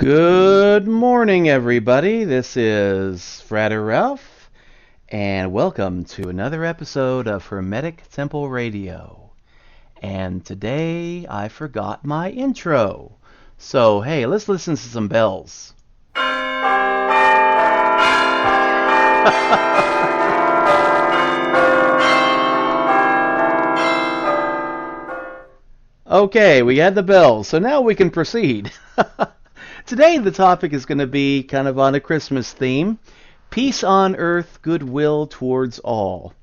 Good morning, everybody. This is Frater Ralph, and welcome to another episode of Hermetic Temple Radio. And today I forgot my intro. So, hey, let's listen to some bells. Okay, we had the bells, so now we can proceed. Today the topic is going to be kind of on a Christmas theme. Peace on earth, goodwill towards all.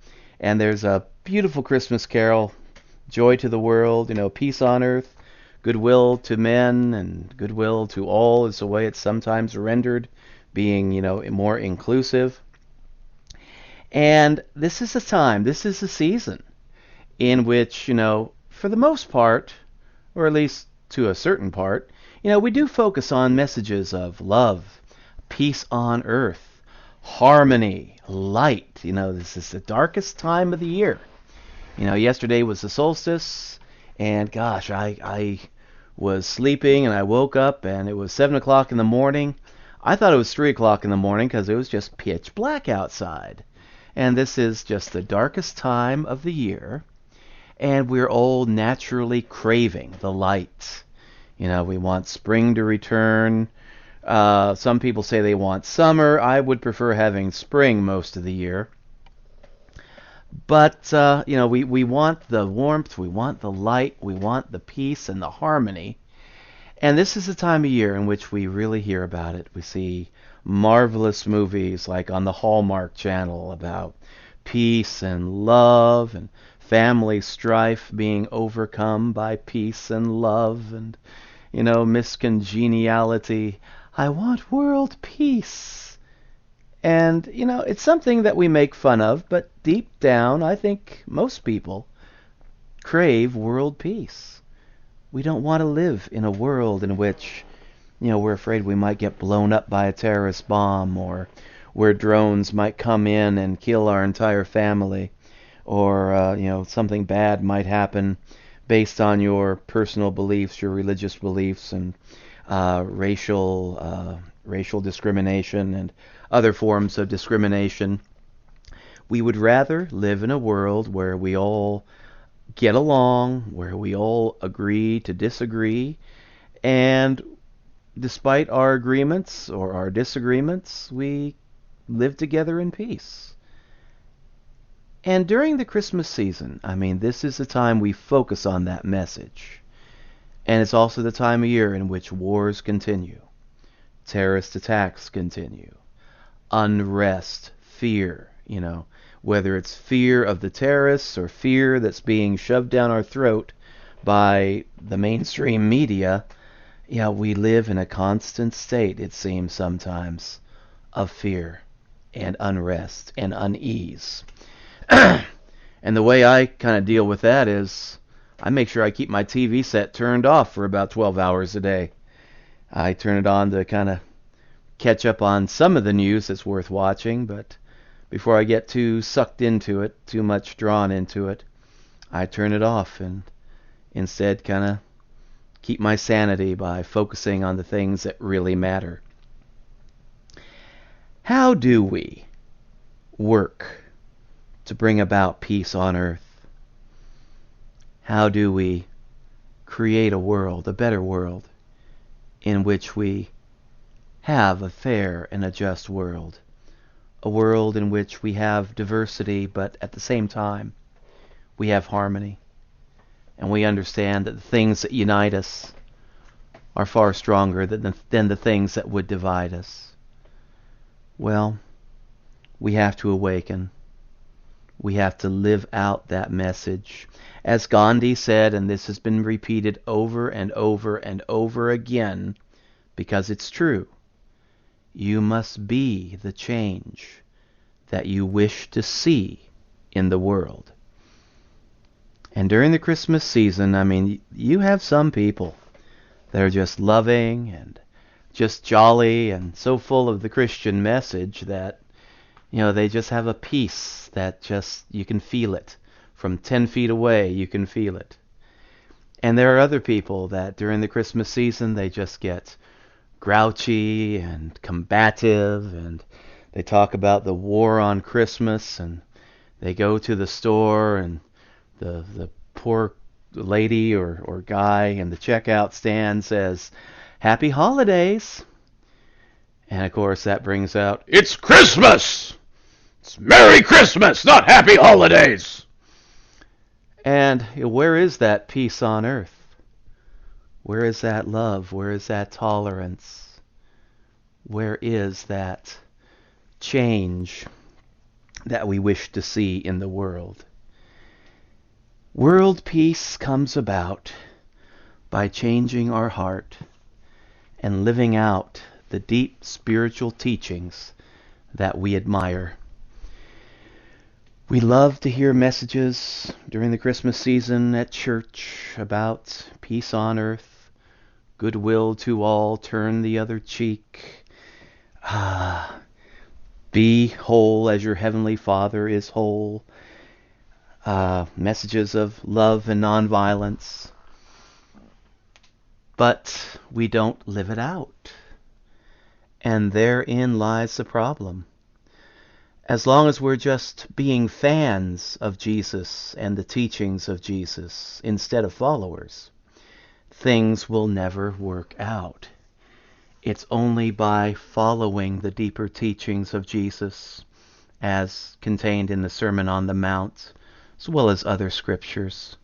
And there's a beautiful Christmas carol, joy to the world, peace on earth, goodwill to men, and goodwill to all is the way it's sometimes rendered, being, more inclusive. And this is a time, this is a season in which, for the most part, or at least to a certain part, we do focus on messages of love, peace on earth, harmony, light. This is the darkest time of the year. Yesterday was the solstice, and gosh, I was sleeping and I woke up and it was 7 o'clock in the morning. I thought it was 3 o'clock in the morning because it was just pitch black outside. And this is just the darkest time of the year, and we're all naturally craving the light. We want spring to return. Some people say they want summer. I would prefer having spring most of the year. But, we want the warmth, we want the light, we want the peace and the harmony. And this is the time of year in which we really hear about it. We see marvelous movies like on the Hallmark Channel about peace and love and family strife being overcome by peace and love and, miscongeniality. I want world peace. And, it's something that we make fun of, but deep down, I think most people crave world peace. We don't want to live in a world in which, we're afraid we might get blown up by a terrorist bomb, or where drones might come in and kill our entire family, or, something bad might happen based on your personal beliefs, your religious beliefs, and racial discrimination and other forms of discrimination. We would rather live in a world where we all get along, where we all agree to disagree, and despite our agreements or our disagreements, we live together in peace. And during the Christmas season, this is the time we focus on that message. And it's also the time of year in which wars continue, terrorist attacks continue, unrest, fear, whether it's fear of the terrorists or fear that's being shoved down our throat by the mainstream media. We live in a constant state, it seems sometimes, of fear and unrest and unease. And the way I kind of deal with that is I make sure I keep my TV set turned off for about 12 hours a day. I turn it on to kind of catch up on some of the news that's worth watching, but before I get too sucked into it, too much drawn into it, I turn it off and instead kind of keep my sanity by focusing on the things that really matter. How do we work to bring about peace on earth? How do we create a world, a better world, in which we have a fair and a just world? A world in which we have diversity, but at the same time, we have harmony. And we understand that the things that unite us are far stronger than the things that would divide us. Well, we have to awaken. We have to live out that message. As Gandhi said, and this has been repeated over and over and over again, because it's true, you must be the change that you wish to see in the world. And during the Christmas season, you have some people that are just loving and just jolly and so full of the Christian message that they just have a peace that just, you can feel it. From 10 feet away, you can feel it. And there are other people that during the Christmas season, they just get grouchy and combative, and they talk about the war on Christmas, and they go to the store, and the poor lady or guy in the checkout stand says, "Happy Holidays." And of course that brings out, "It's Christmas! It's Merry Christmas, not Happy Holidays!" And where is that peace on earth? Where is that love? Where is that tolerance? Where is that change that we wish to see in the world? World peace comes about by changing our heart and living out the deep spiritual teachings that we admire. We love to hear messages during the Christmas season at church about peace on earth, goodwill to all, turn the other cheek, be whole as your heavenly Father is whole, messages of love and nonviolence. But we don't live it out. And therein lies the problem. As long as we're just being fans of Jesus and the teachings of Jesus instead of followers, things will never work out. It's only by following the deeper teachings of Jesus, as contained in the Sermon on the Mount, as well as other scriptures.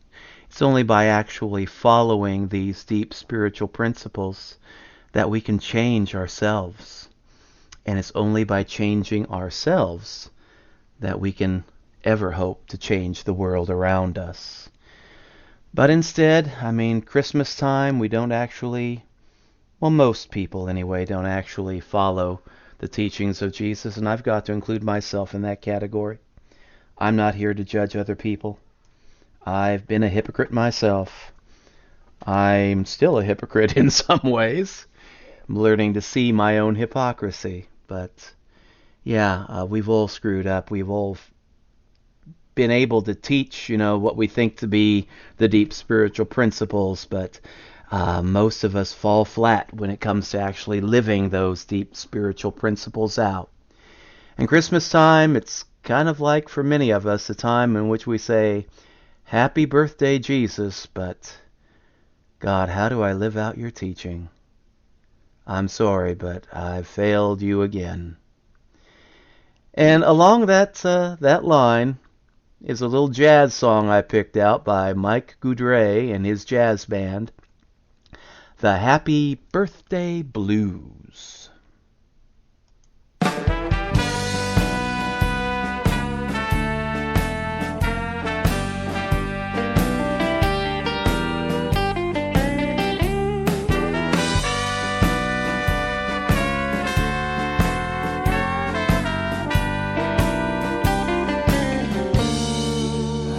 It's only by actually following these deep spiritual principles that we can change ourselves. And it's only by changing ourselves that we can ever hope to change the world around us. But instead, Christmas time, we don't actually, most people anyway, don't actually follow the teachings of Jesus, and I've got to include myself in that category. I'm not here to judge other people. I've been a hypocrite myself. I'm still a hypocrite in some ways. I'm learning to see my own hypocrisy. But we've all screwed up. We've all been able to teach, what we think to be the deep spiritual principles, but most of us fall flat when it comes to actually living those deep spiritual principles out. And Christmas time, it's kind of like, for many of us, a time in which we say, "Happy birthday, Jesus," but God, how do I live out your teaching? I'm sorry, but I've failed you again. And along that line is a little jazz song I picked out by Mike Goudray and his jazz band, The Happy Birthday Blues.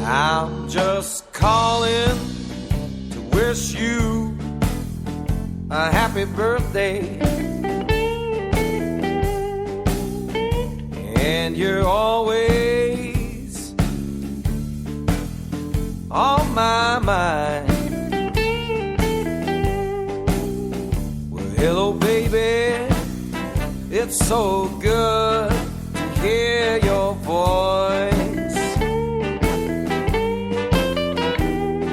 I'm just calling to wish you a happy birthday, and you're always on my mind. Well, hello baby, it's so good to hear your voice.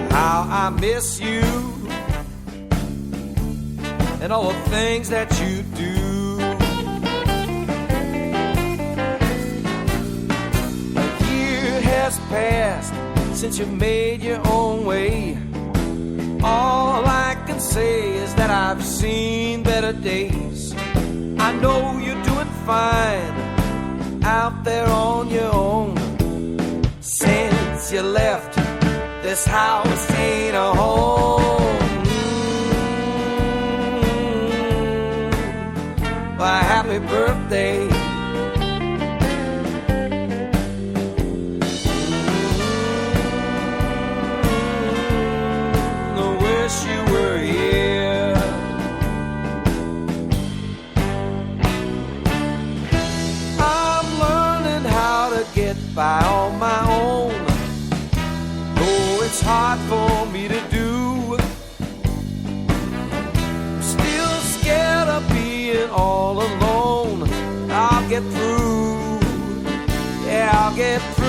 How I miss you and all the things that you do. A year has passed since you made your own way. All I can say is that I've seen better days. I know you're doing fine out there on your own. Since you left, this house ain't a home. Why, happy birthday. I wish you were here. I'm learning how to get by on my own. It's hard for me to do. I'm still scared of being get through. Yeah, I'll get through.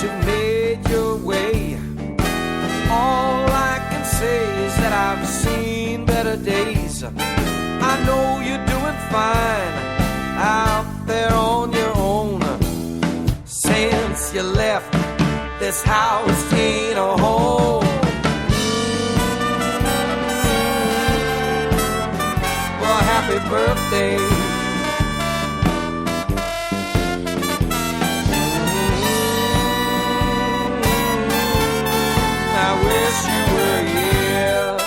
You've made your way. All I can say is that I've seen better days. I know you're doing fine out there on your own. Since you left, this house ain't a home. Well, happy birthday. I wish you were here.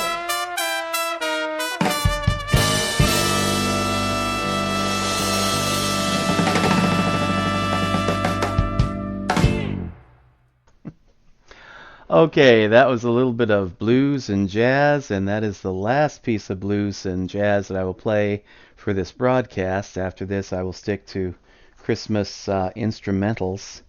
Okay, that was a little bit of blues and jazz, and that is the last piece of blues and jazz that I will play for this broadcast. After this, I will stick to Christmas instrumentals.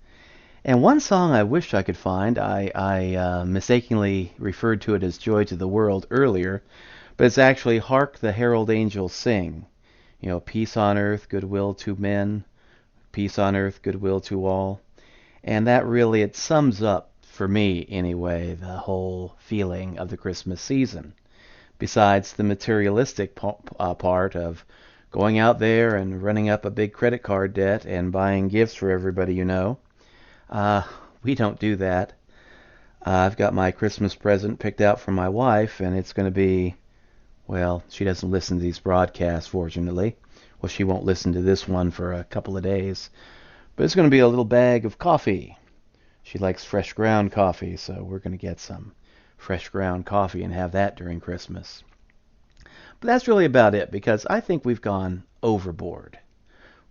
And one song I wish I could find, I mistakenly referred to it as Joy to the World earlier, but it's actually Hark the Herald Angels Sing. You know, peace on earth, goodwill to men, peace on earth, goodwill to all. And that really, it sums up, for me anyway, the whole feeling of the Christmas season. Besides the materialistic part of going out there and running up a big credit card debt and buying gifts for everybody you know. We don't do that. I've got my Christmas present picked out for my wife, and it's going to be, well, she doesn't listen to these broadcasts, fortunately. Well, she won't listen to this one for a couple of days. But it's going to be a little bag of coffee. She likes fresh ground coffee, so we're going to get some fresh ground coffee and have that during Christmas. But that's really about it, because I think we've gone overboard.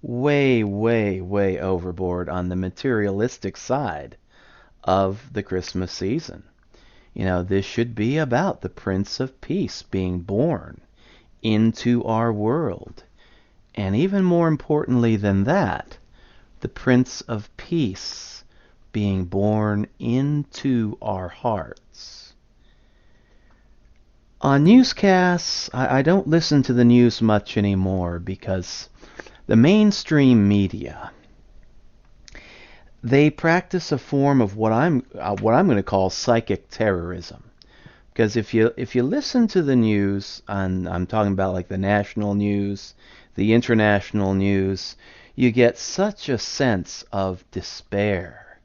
Way, way, way overboard on the materialistic side of the Christmas season. You know, this should be about the Prince of Peace being born into our world. And even more importantly than that, the Prince of Peace being born into our hearts. On newscasts, I don't listen to the news much anymore because the mainstream media, they practice a form of what I'm going to call psychic terrorism. Because if you listen to the news, and I'm talking about like the national news, the international news, you get such a sense of despair.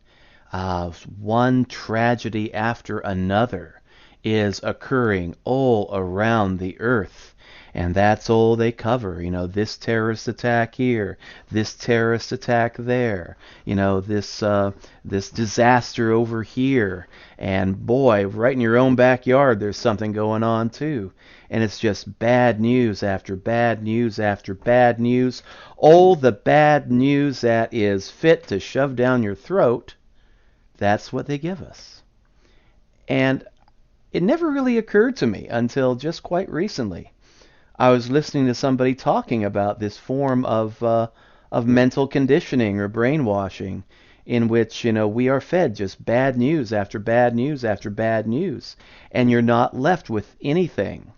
One tragedy after another is occurring all around the earth. And that's all they cover. You know, this terrorist attack here, this terrorist attack there, you know, this disaster over here. And boy, right in your own backyard, there's something going on too. And it's just bad news after bad news after bad news. All the bad news that is fit to shove down your throat, that's what they give us. And it never really occurred to me until just quite recently. I was listening to somebody talking about this form of mental conditioning or brainwashing, in which, you know, we are fed just bad news after bad news after bad news, and you're not left with anything.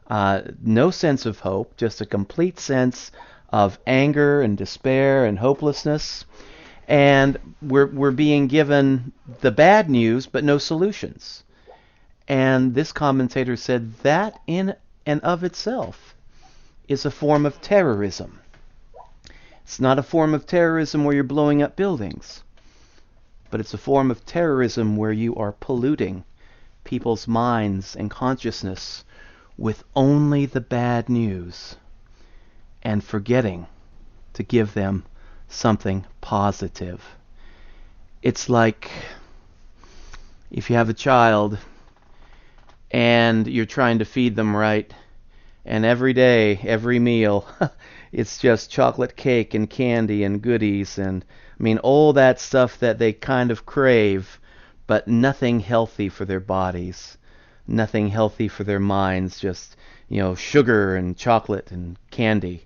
No sense of hope, just a complete sense of anger and despair and hopelessness. And we're being given the bad news, but no solutions. And this commentator said that in and of itself is a form of terrorism. It's not a form of terrorism where you're blowing up buildings, but it's a form of terrorism where you are polluting people's minds and consciousness with only the bad news and forgetting to give them something positive. It's like if you have a child and you're trying to feed them right, and every day, every meal, it's just chocolate cake and candy and goodies and, I mean, all that stuff that they kind of crave, but nothing healthy for their bodies, nothing healthy for their minds, just, sugar and chocolate and candy.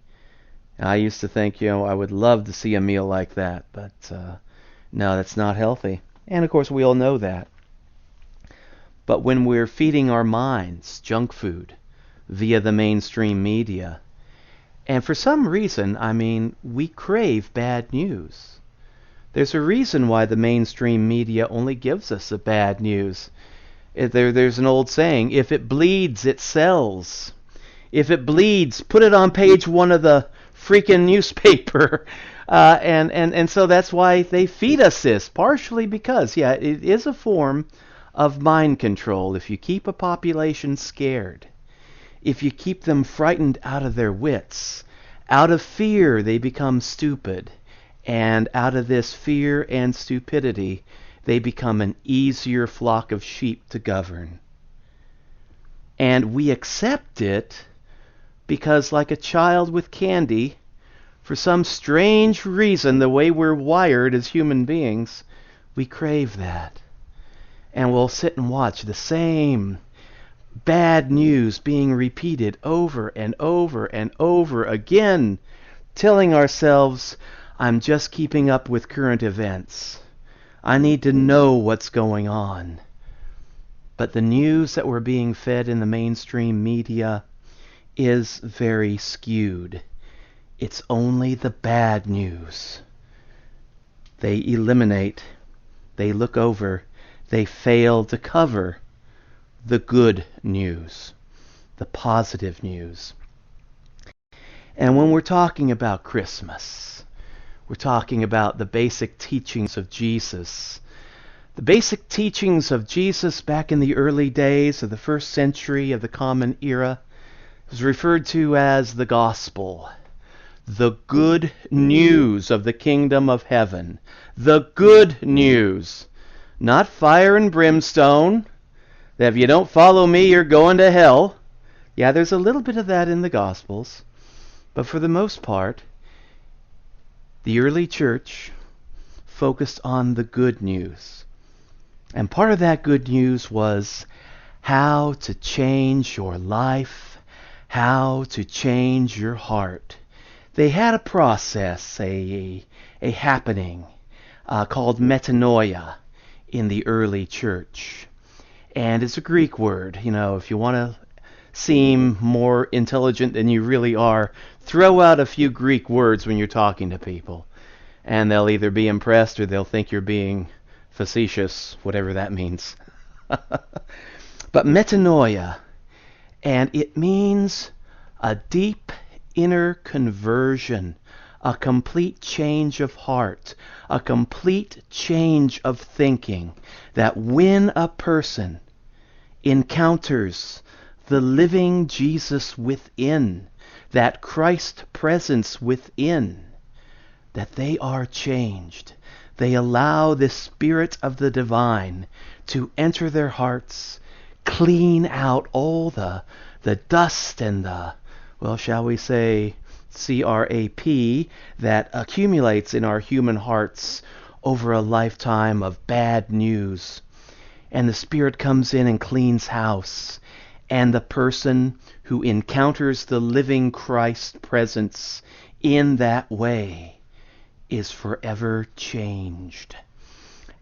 I used to think, I would love to see a meal like that, but no, that's not healthy. And of course, we all know that. But when we're feeding our minds junk food via the mainstream media, and for some reason, we crave bad news. There's a reason why the mainstream media only gives us the bad news. There's an old saying, if it bleeds, it sells. If it bleeds, put it on page 1 of the freaking newspaper. And so that's why they feed us this, partially because, it is a form of mind control. If you keep a population scared, if you keep them frightened out of their wits, out of fear they become stupid, and out of this fear and stupidity they become an easier flock of sheep to govern. And we accept it because, like a child with candy, for some strange reason, the way we're wired as human beings, we crave that. And we'll sit and watch the same bad news being repeated over and over and over again, telling ourselves, I'm just keeping up with current events. I need to know what's going on. But the news that we're being fed in the mainstream media is very skewed. It's only the bad news. They eliminate, they look over, they fail to cover the good news, the positive news. And when we're talking about Christmas, we're talking about the basic teachings of Jesus. The basic teachings of Jesus back in the early days of the first century of the Common Era was referred to as the gospel. The good news of the kingdom of heaven. The good news. Not fire and brimstone, that if you don't follow me, you're going to hell. Yeah, there's a little bit of that in the Gospels. But for the most part, the early church focused on the good news. And part of that good news was how to change your life, how to change your heart. They had a process, a happening called metanoia in the early church. And it's a Greek word. If you want to seem more intelligent than you really are, throw out a few Greek words when you're talking to people. And they'll either be impressed or they'll think you're being facetious, whatever that means. But metanoia, and it means a deep inner conversion, a complete change of heart, a complete change of thinking, that when a person encounters the living Jesus within, that Christ presence within, that they are changed. They allow the Spirit of the divine to enter their hearts, clean out all the dust and the, shall we say, CRAP that accumulates in our human hearts over a lifetime of bad news. And the Spirit comes in and cleans house. And the person who encounters the living Christ presence in that way is forever changed.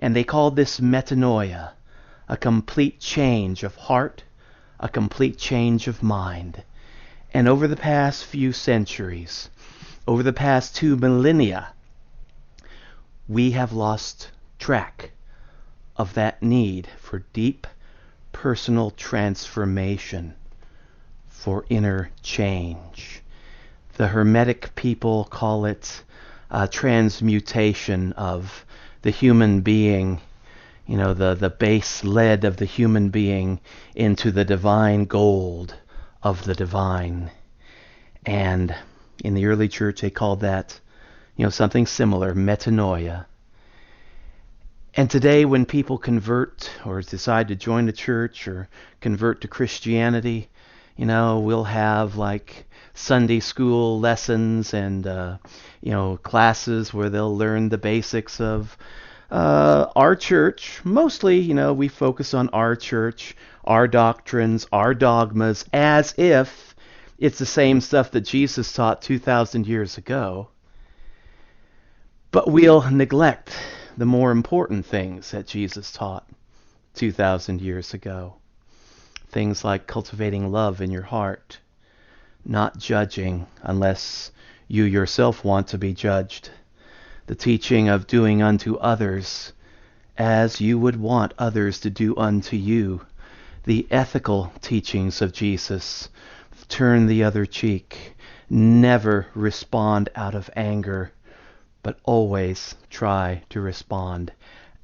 And they called this metanoia, a complete change of heart, a complete change of mind. And over the past few centuries, over the past 2 millennia, we have lost track of that need for deep personal transformation, for inner change. The Hermetic people call it transmutation of the human being, the base lead of the human being into the divine gold of the divine. And in the early church they called that Something similar, metanoia. And today when people convert or decide to join the church or convert to Christianity, we'll have like Sunday school lessons and, classes where they'll learn the basics of our church. Mostly, we focus on our church, our doctrines, our dogmas, as if it's the same stuff that Jesus taught 2,000 years ago. But we'll neglect the more important things that Jesus taught 2,000 years ago. Things like cultivating love in your heart, not judging unless you yourself want to be judged, the teaching of doing unto others as you would want others to do unto you, the ethical teachings of Jesus, turn the other cheek, never respond out of anger, but always try to respond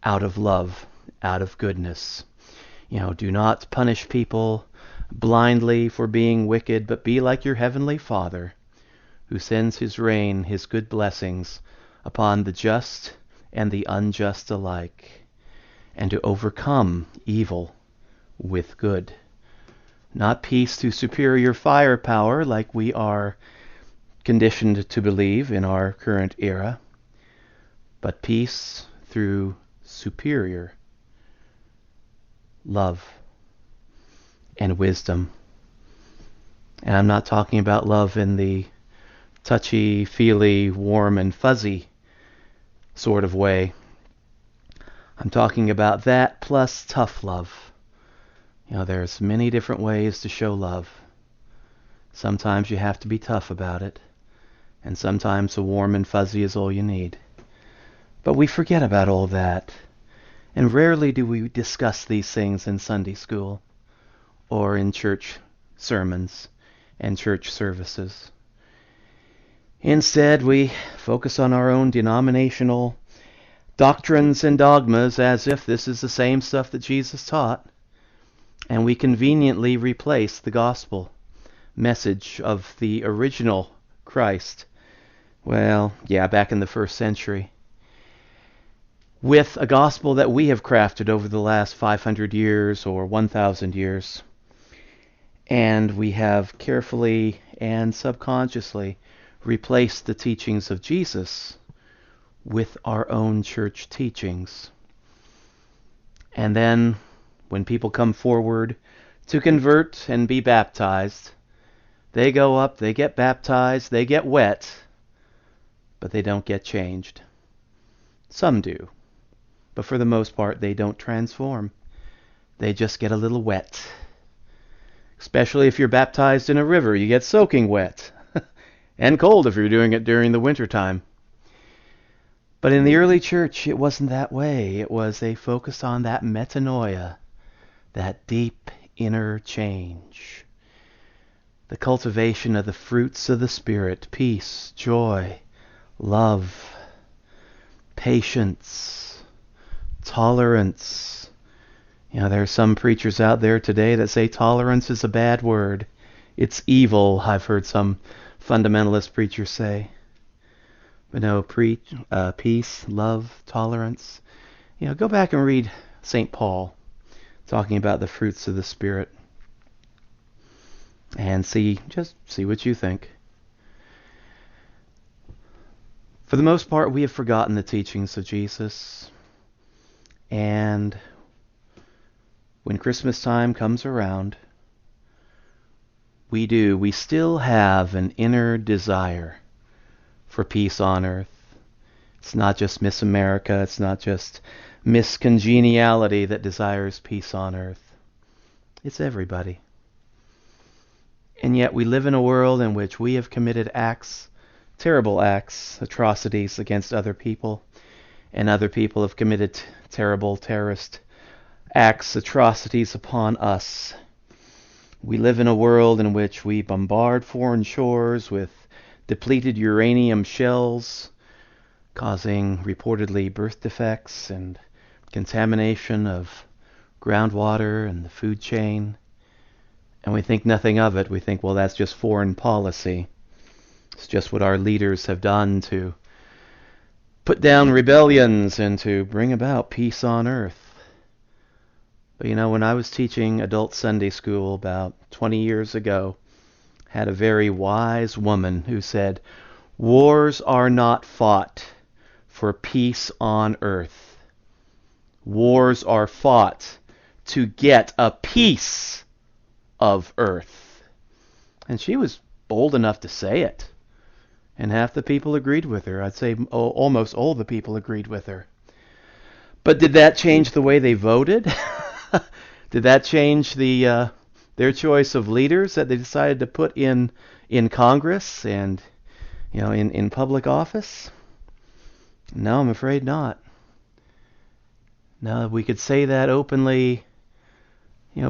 out of love, out of goodness. Do not punish people blindly for being wicked, but be like your heavenly Father, who sends his rain, his good blessings, upon the just and the unjust alike, and to overcome evil with good. Not peace through superior firepower like we are conditioned to believe in our current era, but peace through superior love and wisdom. And I'm not talking about love in the touchy-feely, warm and fuzzy sort of way. I'm talking about that plus tough love. There's many different ways to show love. Sometimes you have to be tough about it, and sometimes the warm and fuzzy is all you need. But we forget about all that, and rarely do we discuss these things in Sunday school or in church sermons and church services. Instead, we focus on our own denominational doctrines and dogmas as if this is the same stuff that Jesus taught, and we conveniently replace the gospel message of the original Christ, back in the first century, with a gospel that we have crafted over the last 500 years or 1,000 years. And we have carefully and subconsciously replaced the teachings of Jesus with our own church teachings. And then, when people come forward to convert and be baptized, they go up, they get baptized, they get wet, but they don't get changed. Some do. But for the most part, they don't transform. They just get a little wet. Especially if you're baptized in a river, you get soaking wet. And cold if you're doing it during the winter time. But in the early church, it wasn't that way. It was they focused on that metanoia, that deep inner change. The cultivation of the fruits of the Spirit, peace, joy, love, patience, tolerance. There are some preachers out there today that say tolerance is a bad word. It's evil, I've heard some fundamentalist preachers say. But no, peace, love, tolerance. Go back and read St. Paul talking about the fruits of the Spirit. And see what you think. For the most part, we have forgotten the teachings of Jesus. And when Christmas time comes around, we still have an inner desire for peace on earth. It's not just Miss America, it's not just Miss Congeniality that desires peace on earth. It's everybody. And yet we live in a world in which we have committed acts, terrible acts, atrocities against other people, and other people have committed terrible terrorist acts, atrocities upon us. We live in a world in which we bombard foreign shores with depleted uranium shells, causing reportedly birth defects and contamination of groundwater and the food chain. And we think nothing of it. We think, well, that's just foreign policy. It's just what our leaders have done to put down rebellions and to bring about peace on earth. But when I was teaching adult Sunday school about 20 years ago, had a very wise woman who said, "Wars are not fought for peace on earth. Wars are fought to get a piece of earth." And she was bold enough to say it. And half the people agreed with her. I'd say almost all the people agreed with her. But did that change the way they voted? Did that change their choice of leaders that they decided to put in Congress and in public office? No, I'm afraid not. No, we could say that openly,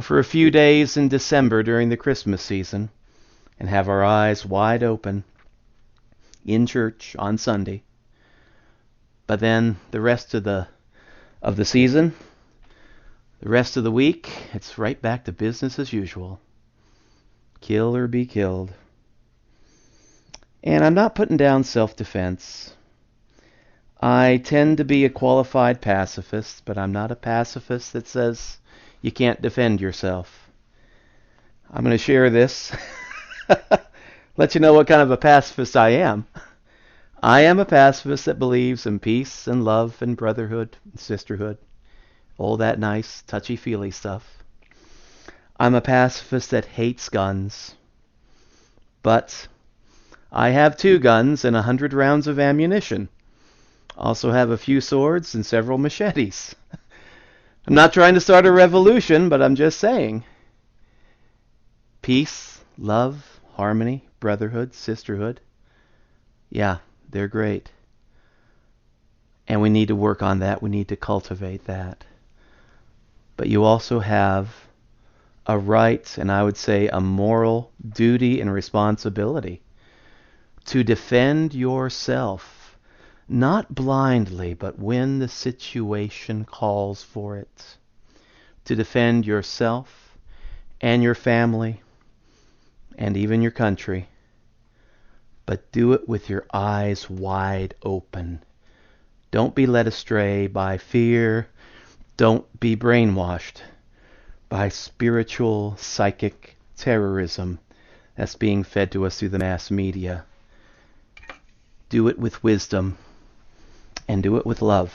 for a few days in December during the Christmas season and have our eyes wide open in church on Sunday. But then the rest of the season, the rest of the week, it's right back to business as usual. Kill or be killed. And I'm not putting down self-defense. I tend to be a qualified pacifist, but I'm not a pacifist that says you can't defend yourself. I'm going to share this. Let you know what kind of a pacifist I am. I am a pacifist that believes in peace and love and brotherhood and sisterhood. All that nice, touchy-feely stuff. I'm a pacifist that hates guns. But I have 2 guns and 100 rounds of ammunition. Also have a few swords and several machetes. I'm not trying to start a revolution, but I'm just saying. Peace, love, harmony, brotherhood, sisterhood. Yeah, they're great. And we need to work on that. We need to cultivate that. But you also have a right, and I would say a moral duty and responsibility to defend yourself, not blindly, but when the situation calls for it. To defend yourself and your family and even your country. But do it with your eyes wide open. Don't be led astray by fear. Don't be brainwashed by spiritual, psychic terrorism that's being fed to us through the mass media. Do it with wisdom and do it with love.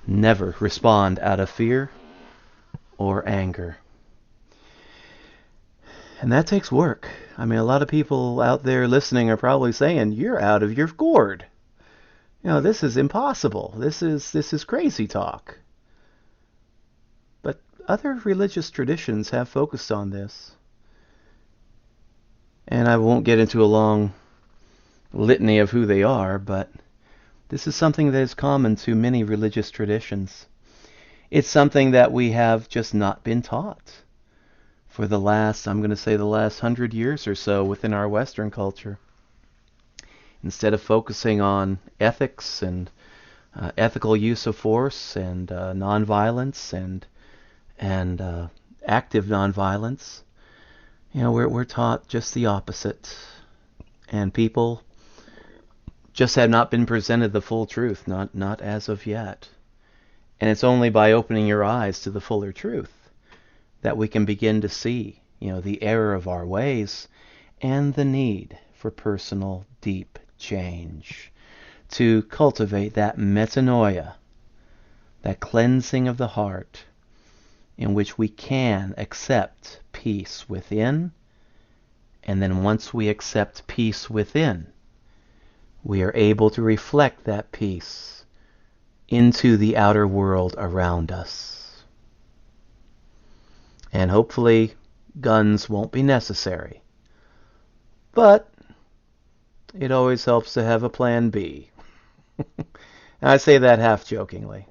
Never respond out of fear or anger. And that takes work. I mean, a lot of people out there listening are probably saying, "You're out of your gourd. This is impossible. This is crazy talk." But other religious traditions have focused on this. And I won't get into a long litany of who they are, but this is something that is common to many religious traditions. It's something that we have just not been taught for the last 100 years or so within our Western culture. Instead of focusing on ethics and ethical use of force and nonviolence and active nonviolence, we're taught just the opposite. And people just have not been presented the full truth, not as of yet. And it's only by opening your eyes to the fuller truth that we can begin to see, the error of our ways and the need for personal, deep change, to cultivate that metanoia, that cleansing of the heart, in which we can accept peace within, and then once we accept peace within, we are able to reflect that peace into the outer world around us. And hopefully guns won't be necessary. But it always helps to have a plan B. I say that half jokingly.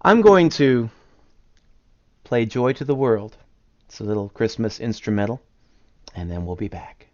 I'm going to play Joy to the World. It's a little Christmas instrumental. And then we'll be back.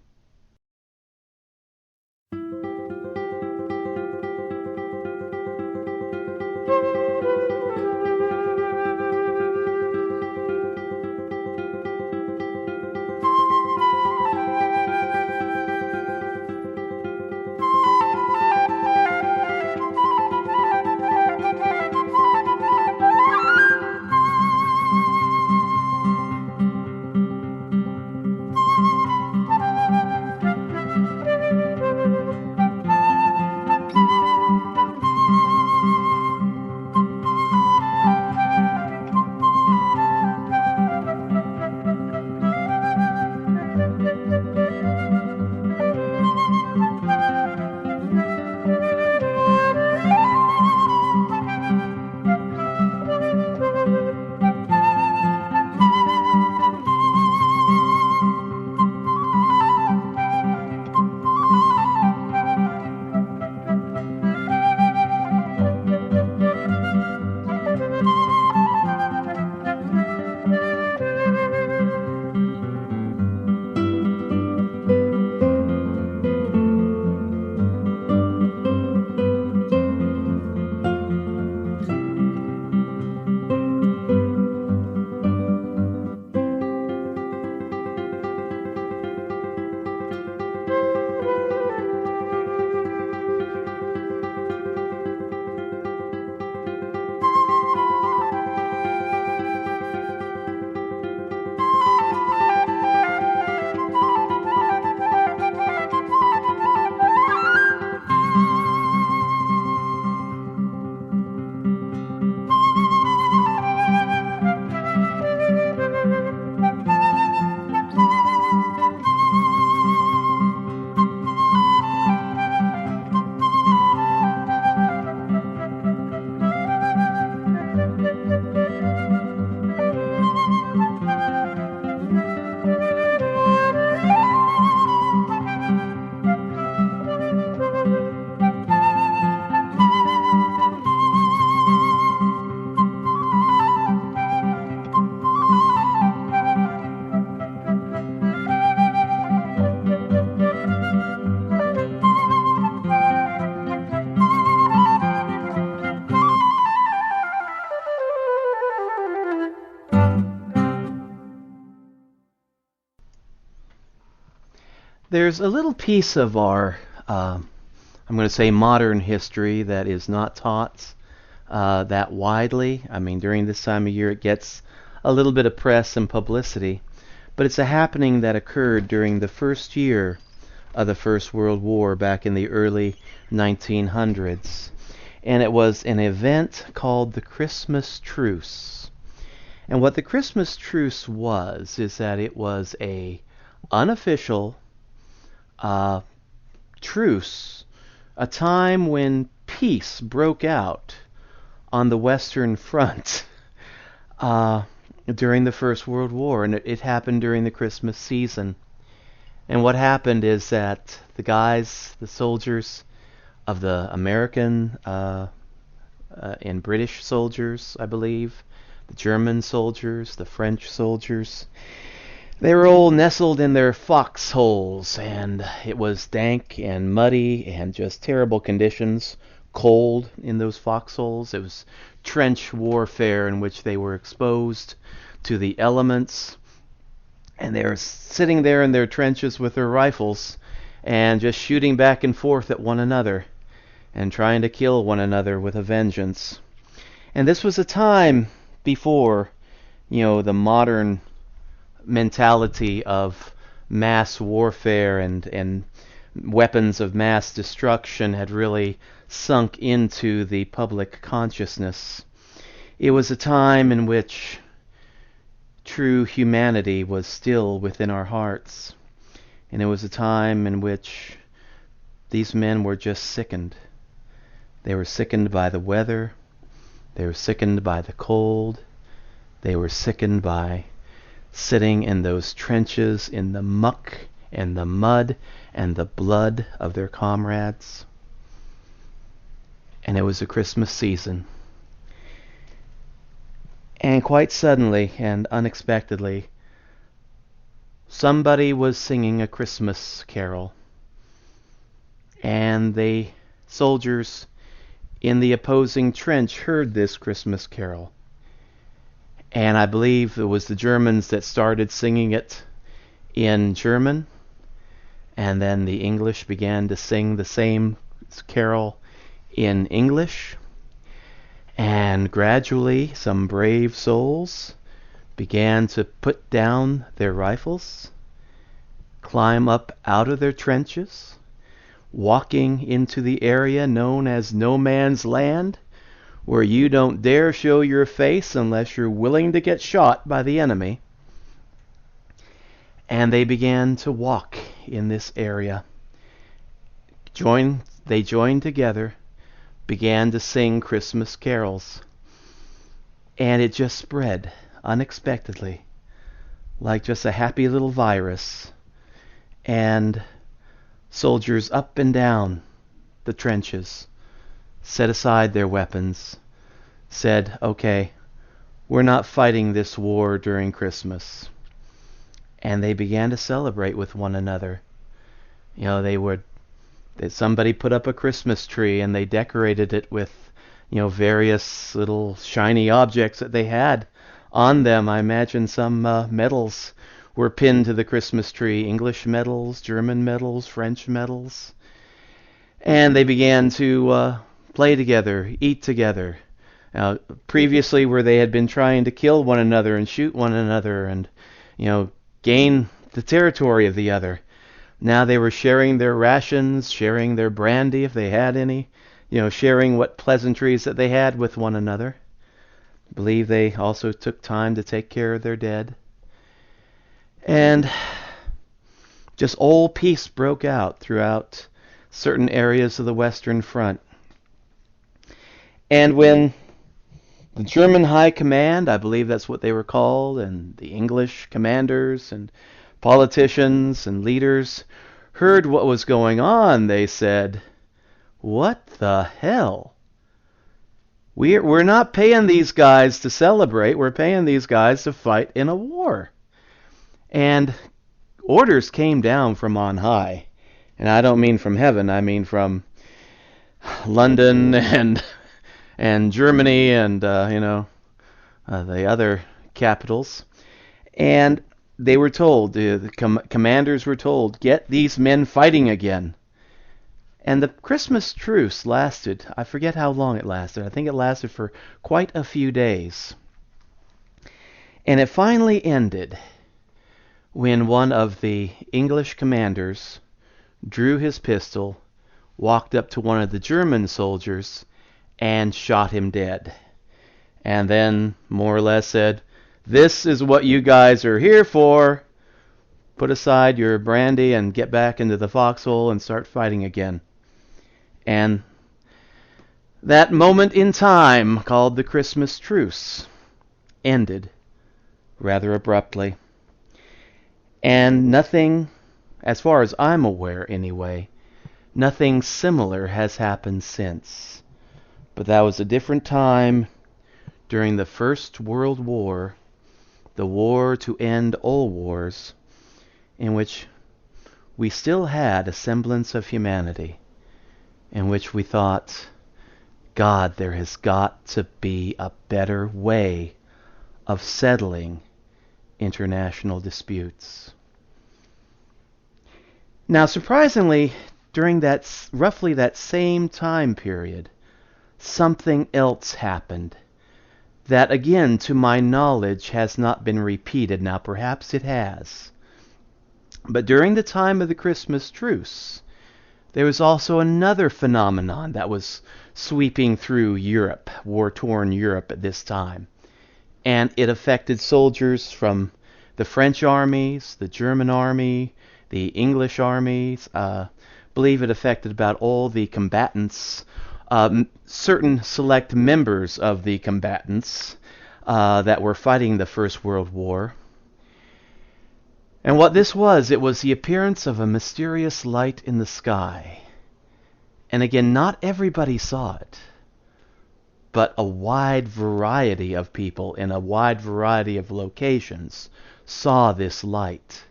There's a little piece of our, I'm going to say modern history that is not taught that widely. I mean, during this time of year it gets a little bit of press and publicity, but it's a happening that occurred during the first year of the First World War back in the early 1900s. And it was an event called the Christmas Truce. And what the Christmas Truce was is that it was a unofficial truce, a time when peace broke out on the Western Front during the First World War, and it happened during the Christmas season. And what happened is that the soldiers of the American and British soldiers, I believe, the German soldiers, the French soldiers, they were all nestled in their foxholes, and it was dank and muddy and just terrible conditions, cold in those foxholes. It was trench warfare in which they were exposed to the elements, and they were sitting there in their trenches with their rifles and just shooting back and forth at one another and trying to kill one another with a vengeance. And this was a time before, the modern mentality of mass warfare and weapons of mass destruction had really sunk into the public consciousness. It was a time in which true humanity was still within our hearts. And it was a time in which these men were just sickened. They were sickened by the weather. They were sickened by the cold. They were sickened by sitting in those trenches in the muck and the mud and the blood of their comrades. And it was a Christmas season. And quite suddenly and unexpectedly, somebody was singing a Christmas carol. And the soldiers in the opposing trench heard this Christmas carol. And I believe it was the Germans that started singing it in German. And then the English began to sing the same carol in English. And gradually some brave souls began to put down their rifles, climb up out of their trenches, walking into the area known as No Man's Land, where you don't dare show your face unless you're willing to get shot by the enemy. And they began to walk in this area. They joined together, began to sing Christmas carols. And it just spread unexpectedly, like just a happy little virus. And soldiers up and down the trenches set aside their weapons, said, okay, we're not fighting this war during Christmas. And they began to celebrate with one another. Somebody put up a Christmas tree and they decorated it with, various little shiny objects that they had on them. I imagine some medals were pinned to the Christmas tree, English medals, German medals, French medals. And they began to play together, eat together. Previously, where they had been trying to kill one another and shoot one another and, gain the territory of the other. Now they were sharing their rations, sharing their brandy if they had any, sharing what pleasantries that they had with one another. I believe they also took time to take care of their dead. And just all peace broke out throughout certain areas of the Western Front. And when the German High Command, I believe that's what they were called, and the English commanders and politicians and leaders heard what was going on, they said, what the hell? We're not paying these guys to celebrate, we're paying these guys to fight in a war. And orders came down from on high. And I don't mean from heaven, I mean from London and Germany and the other capitals. And they were told, the commanders were told, get these men fighting again. And the Christmas truce lasted, I forget how long it lasted. I think it lasted for quite a few days. And it finally ended when one of the English commanders drew his pistol, walked up to one of the German soldiers, and shot him dead. And then more or less said, "This is what you guys are here for. Put aside your brandy and get back into the foxhole and start fighting again." And that moment in time, called the Christmas truce, ended rather abruptly. And nothing, as far as I'm aware anyway, nothing similar has happened since. But that was a different time during the First World War, the war to end all wars, in which we still had a semblance of humanity, in which we thought, God, there has got to be a better way of settling international disputes. Now, surprisingly, during that roughly that same time period, something else happened that, again, to my knowledge, has not been repeated. Now, perhaps it has. But during the time of the Christmas truce, there was also another phenomenon that was sweeping through Europe, war-torn Europe at this time. And it affected soldiers from the French armies, the German army, the English armies. I believe it affected about all the combatants, certain select members of the combatants that were fighting the First World War. And what this was, it was the appearance of a mysterious light in the sky. And again, not everybody saw it, but a wide variety of people in a wide variety of locations saw this light.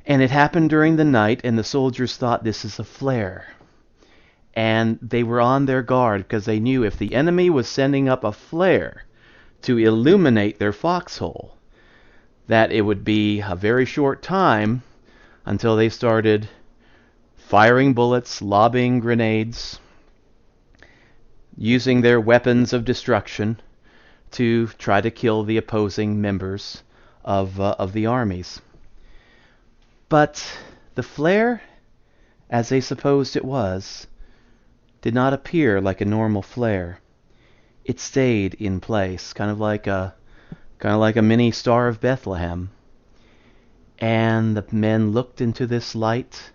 And it happened during the night, and the soldiers thought this is a flare. And they were on their guard because they knew if the enemy was sending up a flare to illuminate their foxhole, that it would be a very short time until they started firing bullets, lobbing grenades, using their weapons of destruction to try to kill the opposing members of the armies. But the flare, as they supposed it was, did not appear like a normal flare. It stayed in place, kind of like a mini Star of Bethlehem. And the men looked into this light,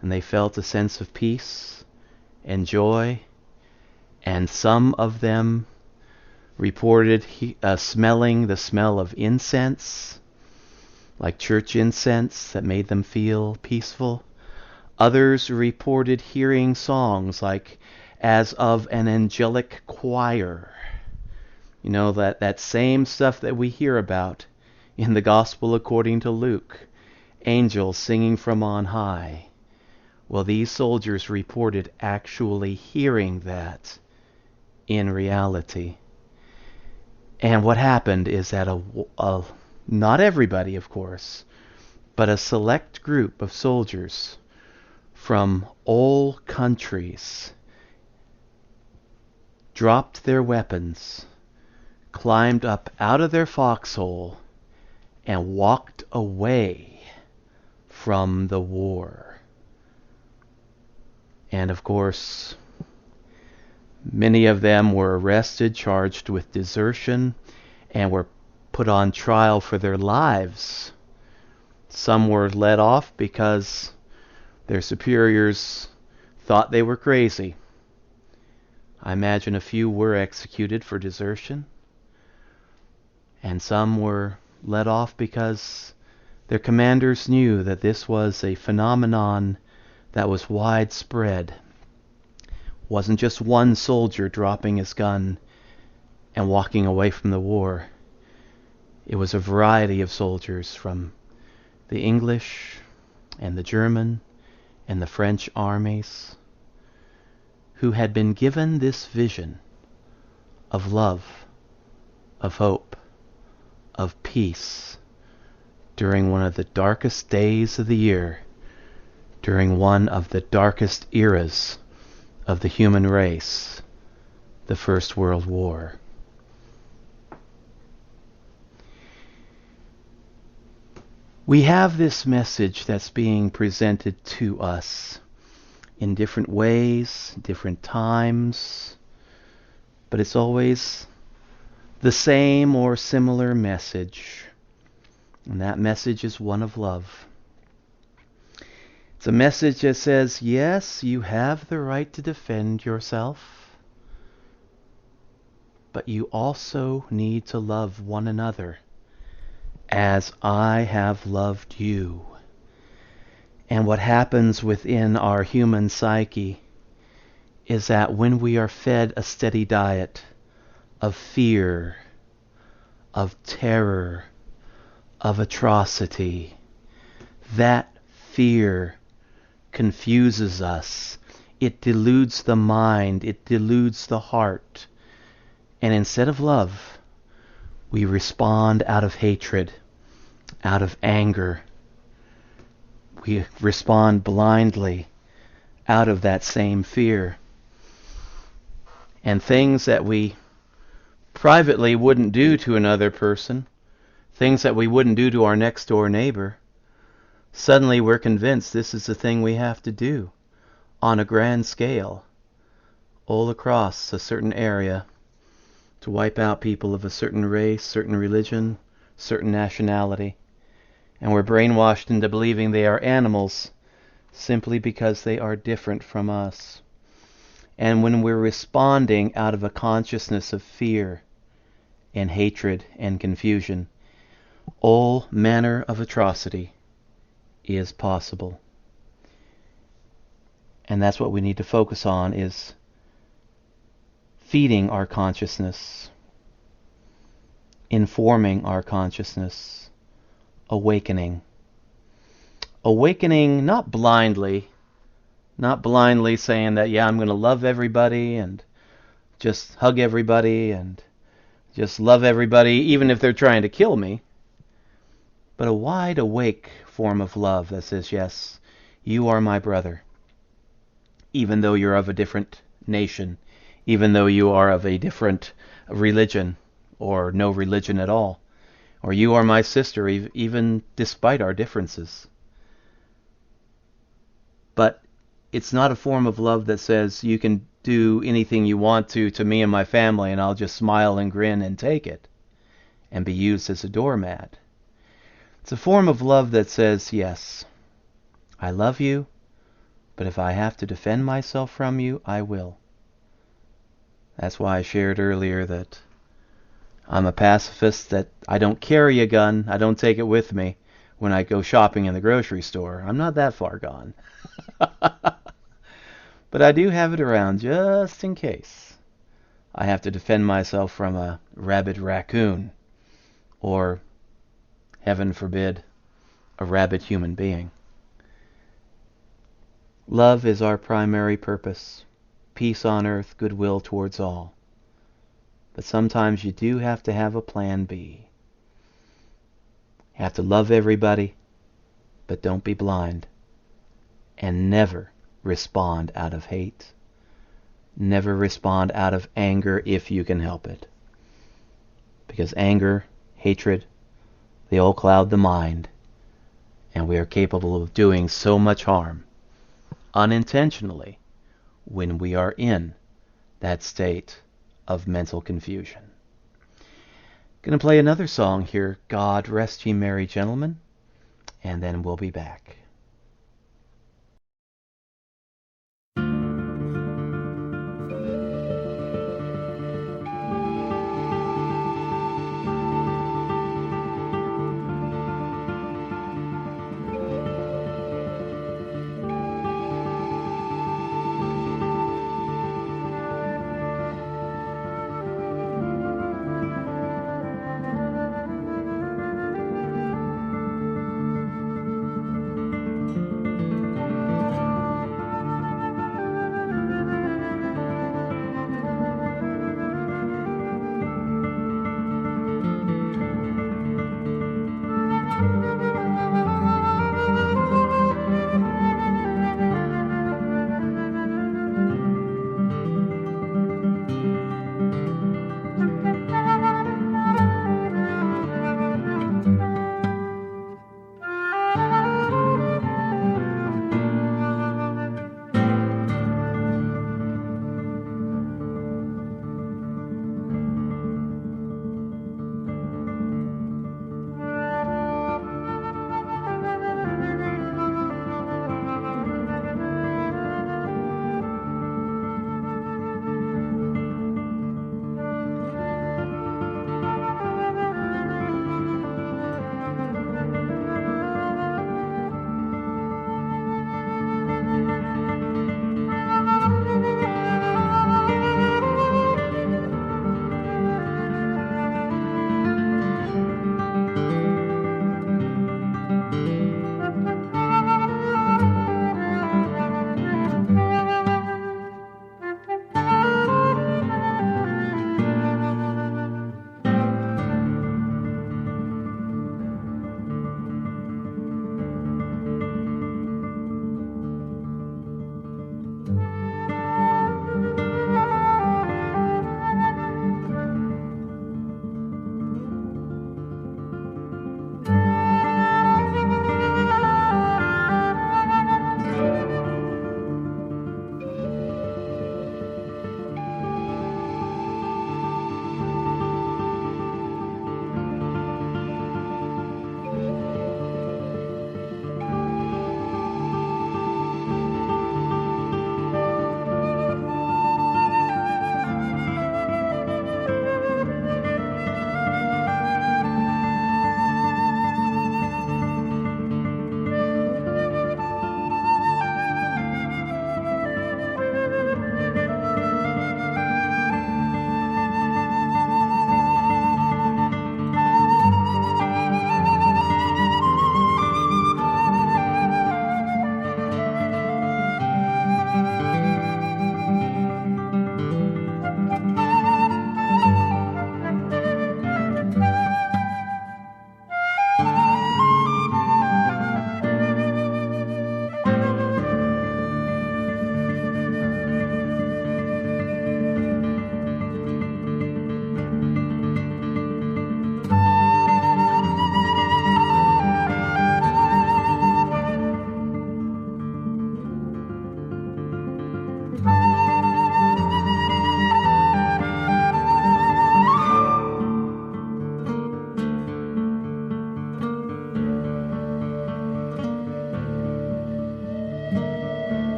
and they felt a sense of peace and joy. And some of them reported smelling the smell of incense, like church incense, that made them feel peaceful. Others reported hearing songs like as of an angelic choir. You know, that same stuff that we hear about in the Gospel according to Luke, angels singing from on high. Well, these soldiers reported actually hearing that in reality. And what happened is that not everybody, of course, but a select group of soldiers from all countries dropped their weapons, climbed up out of their foxhole, and walked away from the war. And of course, many of them were arrested, charged with desertion, and were put on trial for their lives. Some were let off because their superiors thought they were crazy. I imagine a few were executed for desertion, and some were let off because their commanders knew that this was a phenomenon that was widespread. It wasn't just one soldier dropping his gun and walking away from the war. It was a variety of soldiers from the English and the German and the French armies who had been given this vision of love, of hope, of peace during one of the darkest days of the year, during one of the darkest eras of the human race, the First World War. We have this message that's being presented to us in different ways, different times, but it's always the same or similar message. And that message is one of love. It's a message that says, yes, you have the right to defend yourself, but you also need to love one another as I have loved you. And what happens within our human psyche is that when we are fed a steady diet of fear, of terror, of atrocity, that fear confuses us. It deludes the mind. It deludes the heart. And instead of love, we respond out of hatred, out of anger. We respond blindly out of that same fear. And things that we privately wouldn't do to another person, things that we wouldn't do to our next door neighbor, suddenly we're convinced this is the thing we have to do on a grand scale, all across a certain area, to wipe out people of a certain race, certain religion, certain nationality. And we're brainwashed into believing they are animals simply because they are different from us. And when we're responding out of a consciousness of fear and hatred and confusion, all manner of atrocity is possible. And that's what we need to focus on, is feeding our consciousness, informing our consciousness, awakening. Awakening not blindly saying that, yeah, I'm going to love everybody and just hug everybody and just love everybody even if they're trying to kill me, but a wide awake form of love that says, yes, you are my brother, even though you're of a different nation, even though you are of a different religion or no religion at all, or you are my sister even despite our differences. But it's not a form of love that says you can do anything you want to me and my family and I'll just smile and grin and take it and be used as a doormat. It's a form of love that says, yes, I love you, but if I have to defend myself from you, I will. That's why I shared earlier that I'm a pacifist, that I don't carry a gun, I don't take it with me when I go shopping in the grocery store. I'm not that far gone. But I do have it around just in case I have to defend myself from a rabid raccoon, or, heaven forbid, a rabid human being. Love is our primary purpose. Peace on earth, goodwill towards all. But sometimes you do have to have a plan B. You have to love everybody, but don't be blind. And never respond out of hate. Never respond out of anger if you can help it. Because anger, hatred, they all cloud the mind, and we are capable of doing so much harm unintentionally when we are in that state of mental confusion. Going to play another song here, God Rest Ye Merry Gentlemen, and then we'll be back.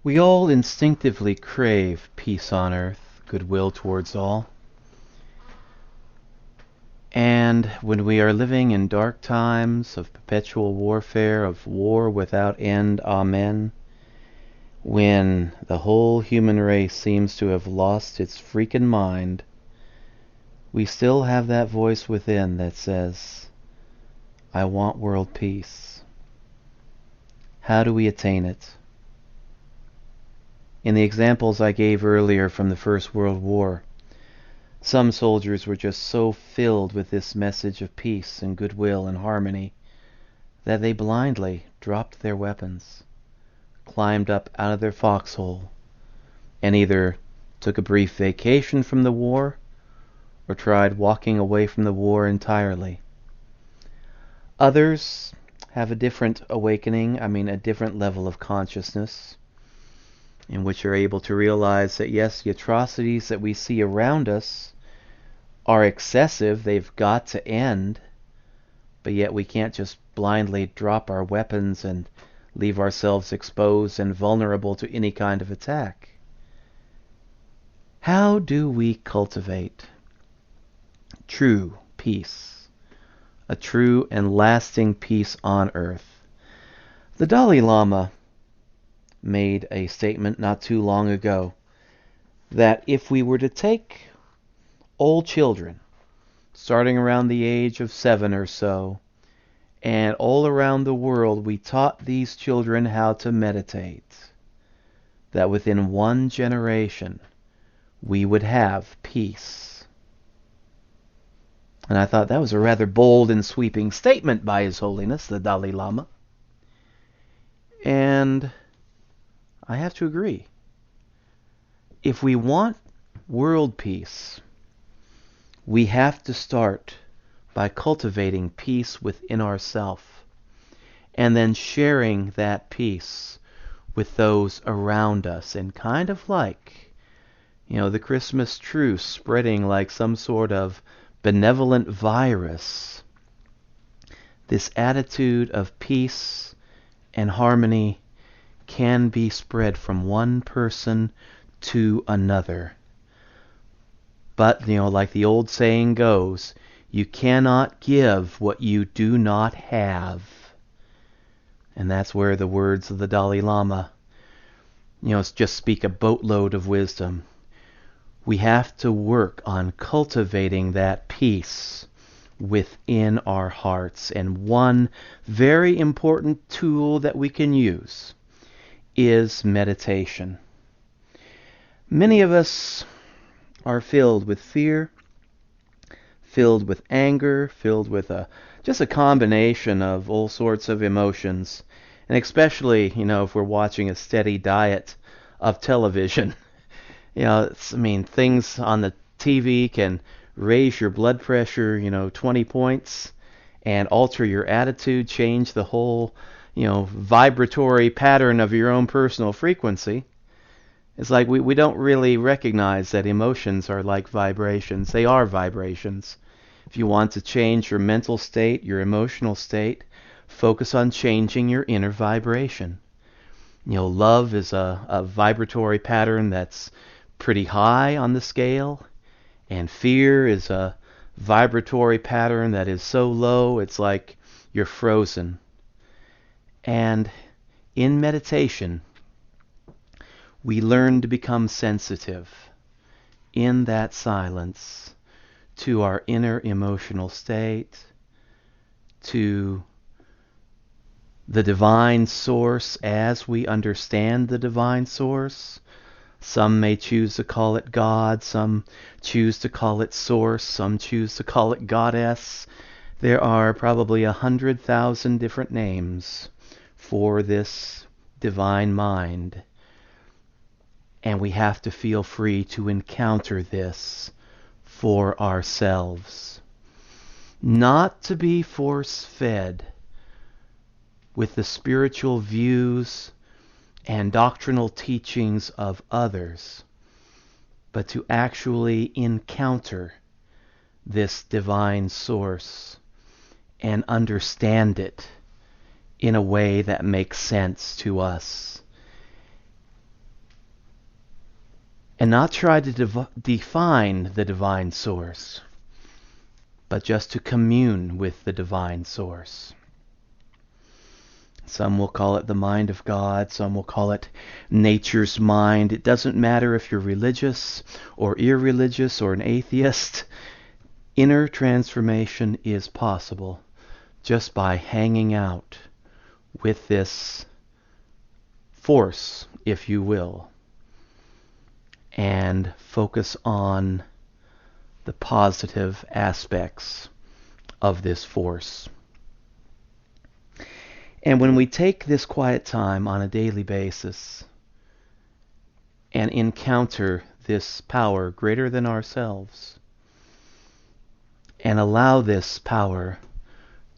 We all instinctively crave peace on earth, goodwill towards all. And when we are living in dark times of perpetual warfare, of war without end, amen, when the whole human race seems to have lost its freaking mind, we still have that voice within that says, I want world peace. How do we attain it? In the examples I gave earlier from the First World War, some soldiers were just so filled with this message of peace and goodwill and harmony that they blindly dropped their weapons, climbed up out of their foxhole, and either took a brief vacation from the war or tried walking away from the war entirely. Others have a different awakening, a different level of consciousness, in which you're able to realize that yes, the atrocities that we see around us are excessive, they've got to end, but yet we can't just blindly drop our weapons and leave ourselves exposed and vulnerable to any kind of attack. How do we cultivate true peace, a true and lasting peace on earth? The Dalai Lama made a statement not too long ago that if we were to take old children, starting around the age of 7 or so, and all around the world we taught these children how to meditate, that within 1 generation we would have peace. And I thought that was a rather bold and sweeping statement by His Holiness, the Dalai Lama. And I have to agree. If we want world peace, we have to start by cultivating peace within ourselves and then sharing that peace with those around us, and kind of like, the Christmas truce spreading like some sort of benevolent virus. This attitude of peace and harmony can be spread from one person to another. But, like the old saying goes, you cannot give what you do not have. And that's where the words of the Dalai Lama, just speak a boatload of wisdom. We have to work on cultivating that peace within our hearts. And one very important tool that we can use is meditation. Many of us are filled with fear, filled with anger, filled with just a combination of all sorts of emotions. And especially, if we're watching a steady diet of television. Things on the TV can raise your blood pressure, 20 points, and alter your attitude, change the whole, vibratory pattern of your own personal frequency. It's like we don't really recognize that emotions are like vibrations. They are vibrations. If you want to change your mental state, your emotional state, focus on changing your inner vibration. Love is a vibratory pattern that's pretty high on the scale, and fear is a vibratory pattern that is so low it's like you're frozen. And in meditation, we learn to become sensitive in that silence to our inner emotional state, to the divine source as we understand the divine source. Some may choose to call it God, some choose to call it source, some choose to call it goddess. There are probably 100,000 different names for this divine mind. And we have to feel free to encounter this for ourselves. Not to be force-fed with the spiritual views and doctrinal teachings of others, but to actually encounter this divine source and understand it in a way that makes sense to us. and not try to define the divine source, but just to commune with the divine source. Some will call it the mind of God. Some will call it nature's mind. It doesn't matter if you're religious or irreligious or an atheist. Inner transformation is possible just by hanging out with this force, if you will, and focus on the positive aspects of this force. And when we take this quiet time on a daily basis and encounter this power greater than ourselves, and allow this power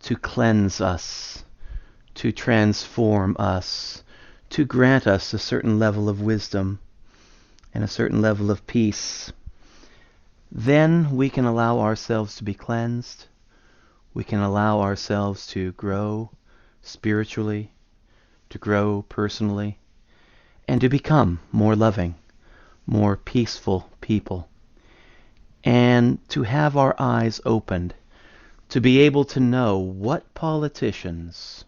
to cleanse us, to transform us, to grant us a certain level of wisdom and a certain level of peace, then we can allow ourselves to be cleansed. We can allow ourselves to grow spiritually, to grow personally, and to become more loving, more peaceful people, and to have our eyes opened to be able to know what politicians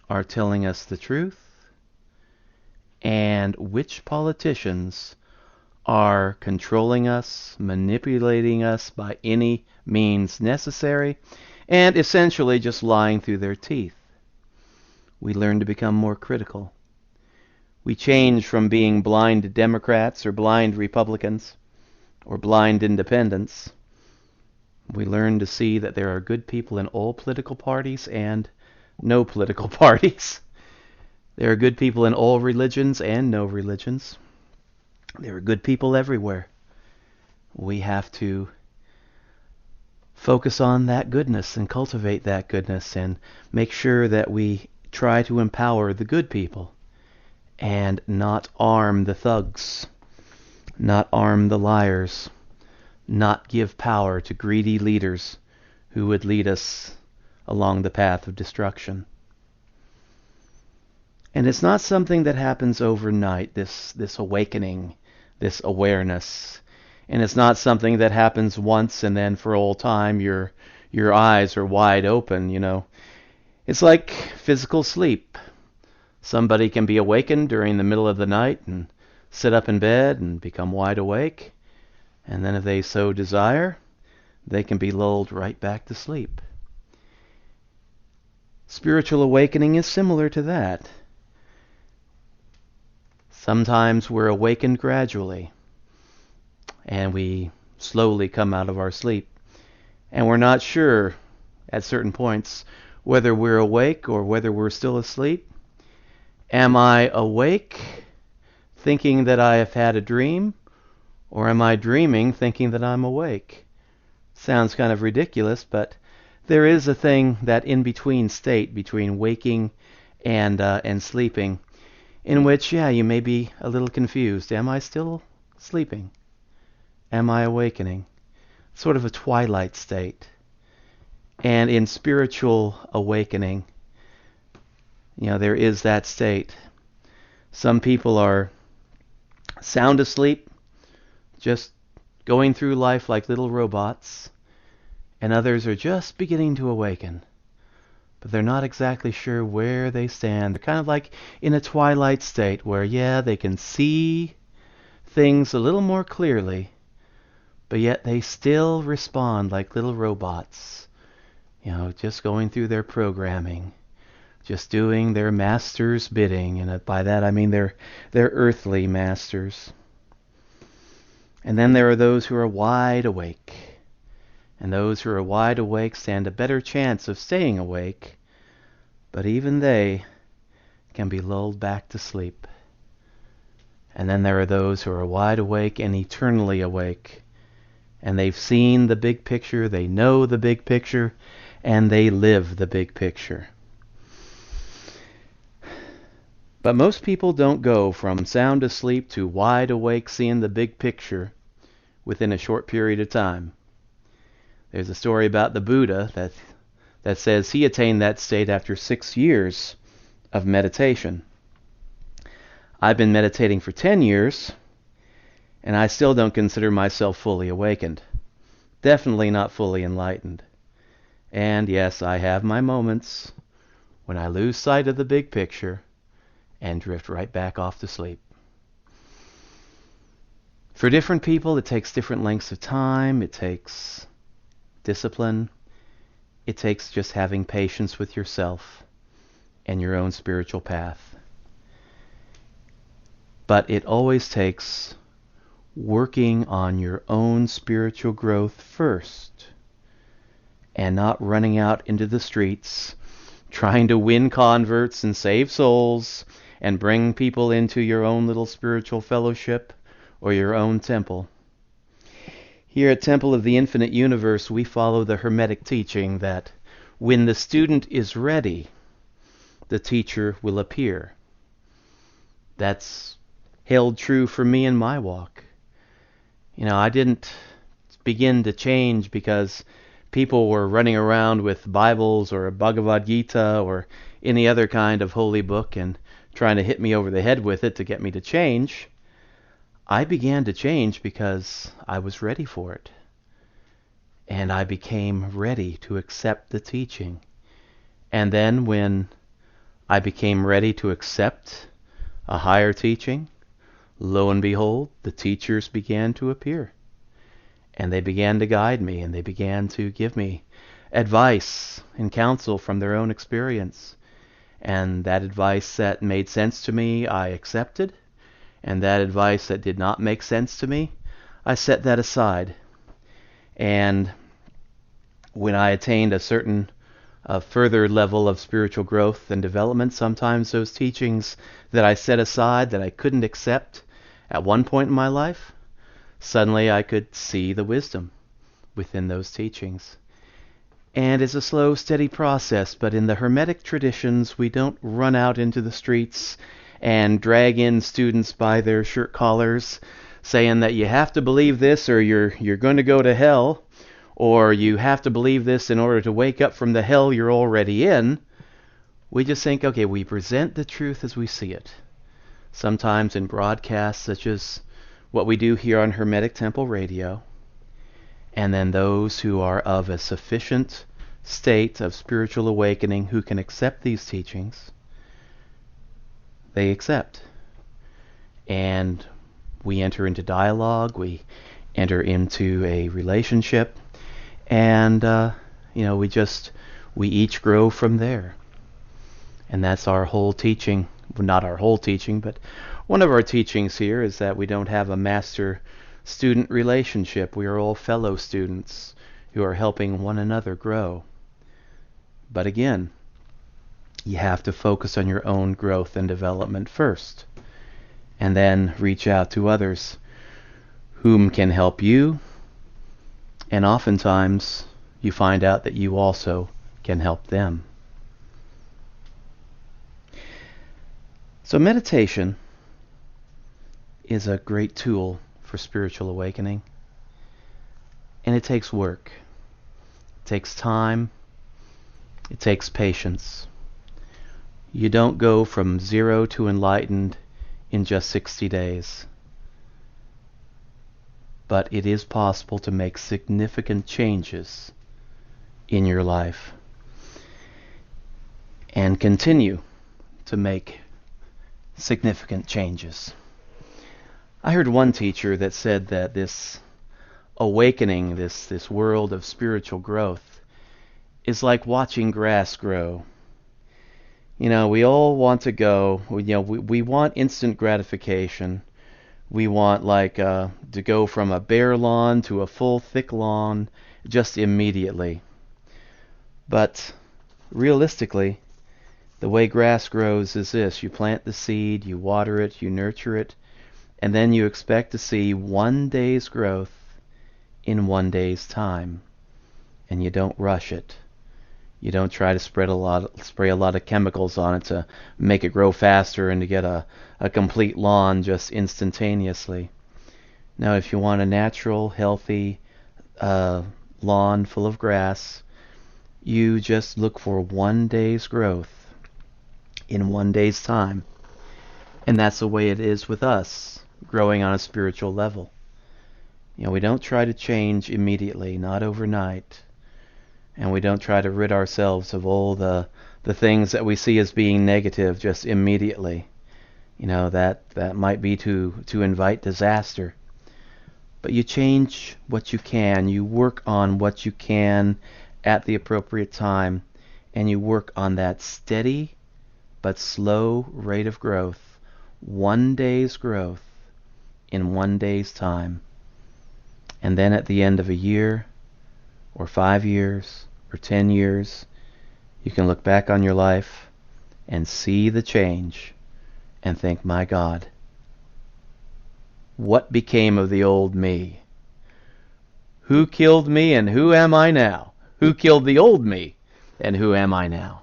are telling us the truth and which politicians are controlling us, manipulating us by any means necessary, and essentially just lying through their teeth. We learn to become more critical. We change from being blind Democrats or blind Republicans or blind independents. We learn to see that there are good people in all political parties and no political parties. There are good people in all religions and no religions. There are good people everywhere. We have to focus on that goodness and cultivate that goodness and make sure that we try to empower the good people and not arm the thugs, not arm the liars, not give power to greedy leaders who would lead us along the path of destruction. And it's not something that happens overnight, this awakening, this awareness. And it's not something that happens once and then for all time your eyes are wide open, you know. It's like physical sleep. Somebody can be awakened during the middle of the night and sit up in bed and become wide awake. And then if they so desire, they can be lulled right back to sleep. Spiritual awakening is similar to that. Sometimes we're awakened gradually, and we slowly come out of our sleep. And we're not sure at certain points whether we're awake or whether we're still asleep. Am I awake thinking that I have had a dream, or am I dreaming thinking that I'm awake? Sounds kind of ridiculous, but there is a thing, that in-between state between waking and sleeping, in which, you may be a little confused. Am I still sleeping? Am I awakening? Sort of a twilight state. And in spiritual awakening, there is that state. Some people are sound asleep, just going through life like little robots, and others are just beginning to awaken. But they're not exactly sure where they stand. They're kind of like in a twilight state where, they can see things a little more clearly, but yet they still respond like little robots. Just going through their programming, just doing their master's bidding, and by that I mean their earthly masters. And then there are those who are wide awake, and those who are wide awake stand a better chance of staying awake, but even they can be lulled back to sleep. And then there are those who are wide awake and eternally awake, and they've seen the big picture, they know the big picture, and they live the big picture. But most people don't go from sound asleep to wide awake seeing the big picture within a short period of time. There's a story about the Buddha that says he attained that state after 6 years of meditation. I've been meditating for 10 years, And I still don't consider myself fully awakened. Definitely not fully enlightened. And yes, I have my moments when I lose sight of the big picture and drift right back off to sleep. For different people, it takes different lengths of time. It takes discipline. It takes just having patience with yourself and your own spiritual path. But it always takes working on your own spiritual growth first, and not running out into the streets trying to win converts and save souls and bring people into your own little spiritual fellowship or your own temple. Here at Temple of the Infinite Universe, we follow the Hermetic teaching that when the student is ready, the teacher will appear. That's held true for me in my walk. I didn't begin to change because people were running around with Bibles or a Bhagavad Gita or any other kind of holy book and trying to hit me over the head with it to get me to change. I began to change because I was ready for it. And I became ready to accept the teaching. And then when I became ready to accept a higher teaching, lo and behold, the teachers began to appear. And they began to guide me, and they began to give me advice and counsel from their own experience. And that advice that made sense to me, I accepted. And that advice that did not make sense to me, I set that aside. And when I attained a certain further level of spiritual growth and development, sometimes those teachings that I set aside, that I couldn't accept at one point in my life, suddenly I could see the wisdom within those teachings. And it's a slow, steady process, but in the Hermetic traditions, we don't run out into the streets and drag in students by their shirt collars, saying that you have to believe this or you're going to go to hell, or you have to believe this in order to wake up from the hell you're already in. We just think, okay, we present the truth as we see it. Sometimes in broadcasts such as what we do here on Hermetic Temple Radio, and then those who are of a sufficient state of spiritual awakening who can accept these teachings, they accept. And we enter into dialogue, we enter into a relationship, and we each grow from there. And that's our whole teaching. Well, not our whole teaching, but one of our teachings here is that we don't have a master-student relationship. We are all fellow students who are helping one another grow. But again, you have to focus on your own growth and development first, and then reach out to others whom can help you, and oftentimes you find out that you also can help them. So meditation is a great tool for spiritual awakening, and it takes work. It takes time. It takes patience. You don't go from 0 to enlightened in just 60 days. But it is possible to make significant changes in your life and continue to make significant changes. I heard one teacher that said that this awakening, this world of spiritual growth, is like watching grass grow. We all want to go, we want instant gratification. We want to go from a bare lawn to a full thick lawn just immediately. But realistically, the way grass grows is this: you plant the seed, you water it, you nurture it, and then you expect to see 1 day's growth in 1 day's time. And you don't rush it. You don't try to spray a lot of chemicals on it to make it grow faster and to get a complete lawn just instantaneously. Now, if you want a natural, healthy lawn full of grass, you just look for 1 day's growth in 1 day's time. And that's the way it is with us. growing on a spiritual level. We don't try to change immediately, not overnight. And we don't try to rid ourselves of all the things that we see as being negative just immediately. That might be to invite disaster. But you change what you can. You work on what you can at the appropriate time. And you work on that steady but slow rate of growth. 1 day's growth in 1 day's time. And then at the end of a year, or 5 years, or 10 years, you can look back on your life and see the change and think, my God, what became of the old me? Who killed me and who am I now? Who killed the old me and who am I now?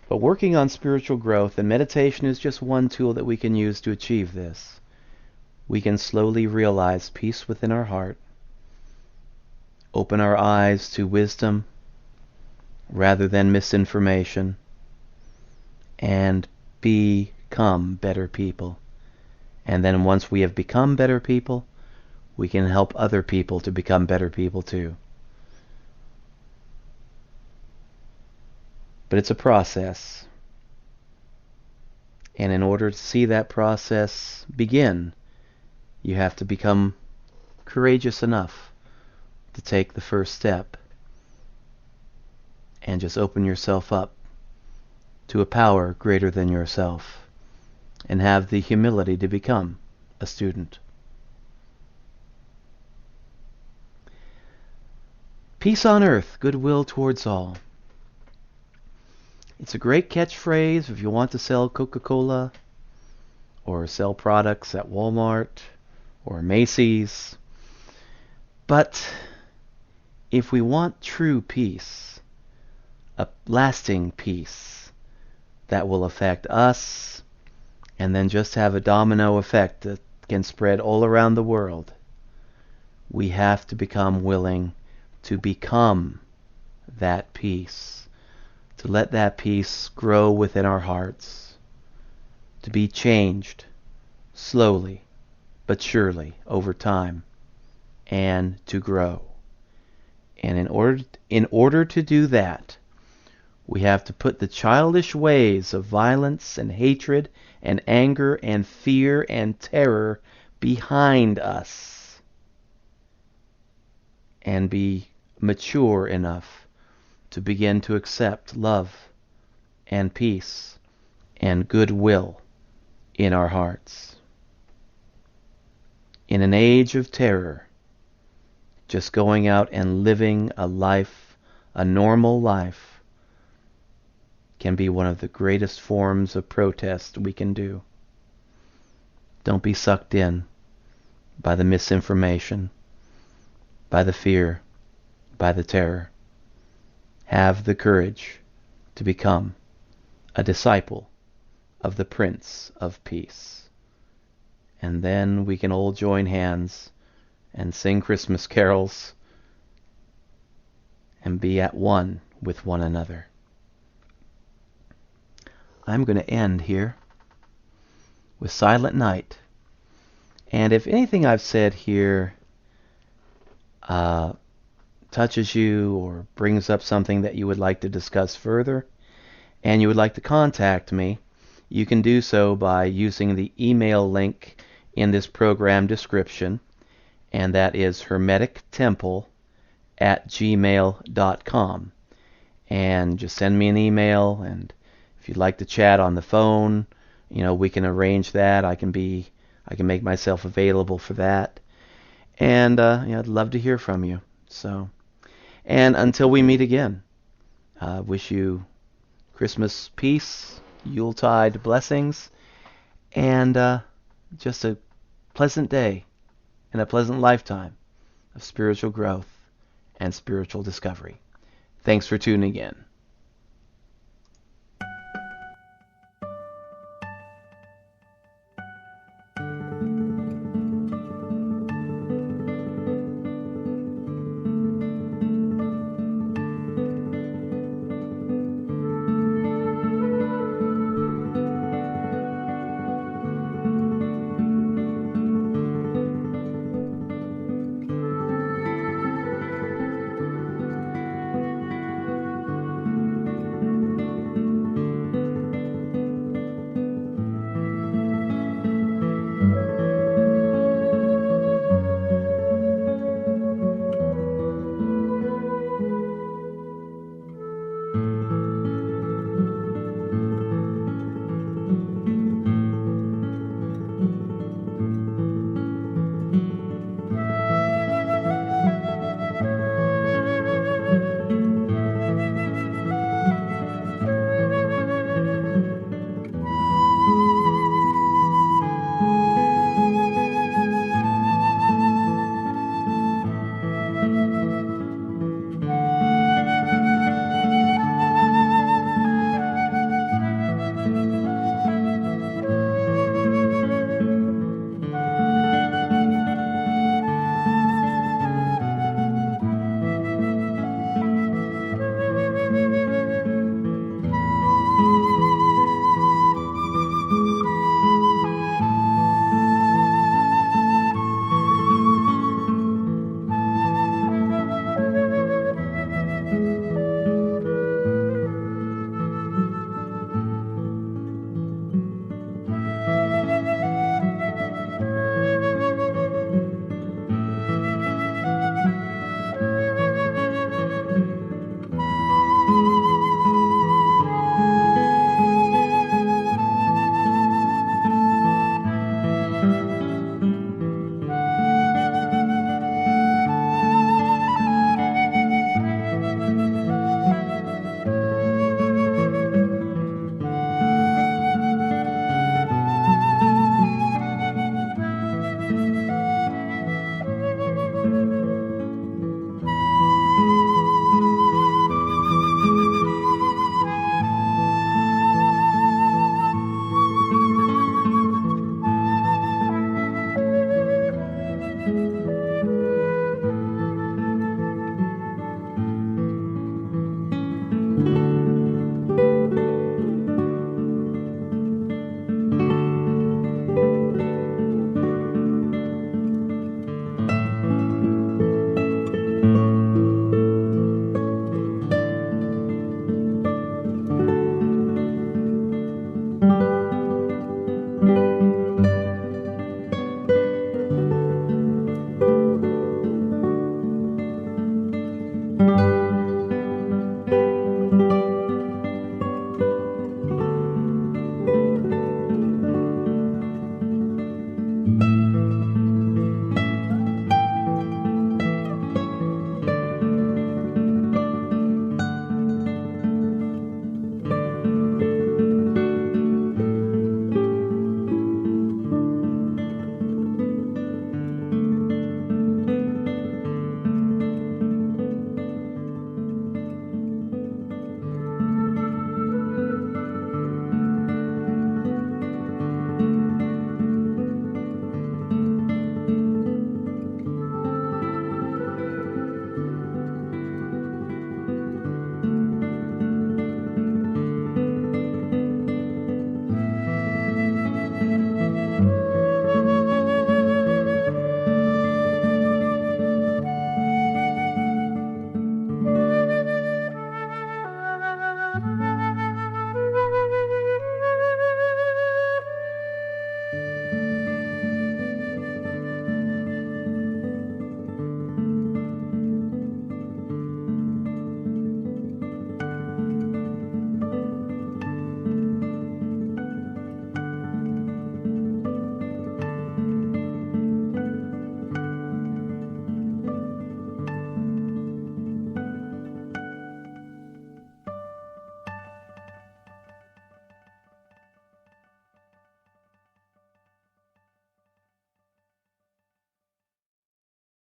But working on spiritual growth and meditation is just one tool that we can use to achieve this. We can slowly realize peace within our heart, open our eyes to wisdom rather than misinformation, and become better people. And then once we have become better people, we can help other people to become better people too. But it's a process. And in order to see that process begin, you have to become courageous enough to take the first step and just open yourself up to a power greater than yourself and have the humility to become a student. Peace on earth, goodwill towards all. It's a great catchphrase if you want to sell Coca-Cola or sell products at Walmart or Macy's. But if we want true peace, a lasting peace that will affect us and then just have a domino effect that can spread all around the world, we have to become willing to become that peace. To let that peace grow within our hearts, to be changed slowly but surely over time, and to grow. And in order to do that, we have to put the childish ways of violence and hatred and anger and fear and terror behind us and be mature enough to begin to accept love and peace and goodwill in our hearts. In an age of terror, just going out and living a life, a normal life, can be one of the greatest forms of protest we can do. Don't be sucked in by the misinformation, by the fear, by the terror. Have the courage to become a disciple of the Prince of Peace. And then we can all join hands and sing Christmas carols and be at one with one another. I'm going to end here with Silent Night. And if anything I've said here touches you or brings up something that you would like to discuss further and you would like to contact me, you can do so by using the email link in this program description, and that is hermetictemple@gmail.com. And just send me an email, and if you'd like to chat on the phone, we can arrange that. I can make myself available for that. And I'd love to hear from you. And until we meet again, I wish you Christmas peace, Yuletide blessings, and just a pleasant day and a pleasant lifetime of spiritual growth and spiritual discovery. Thanks for tuning in.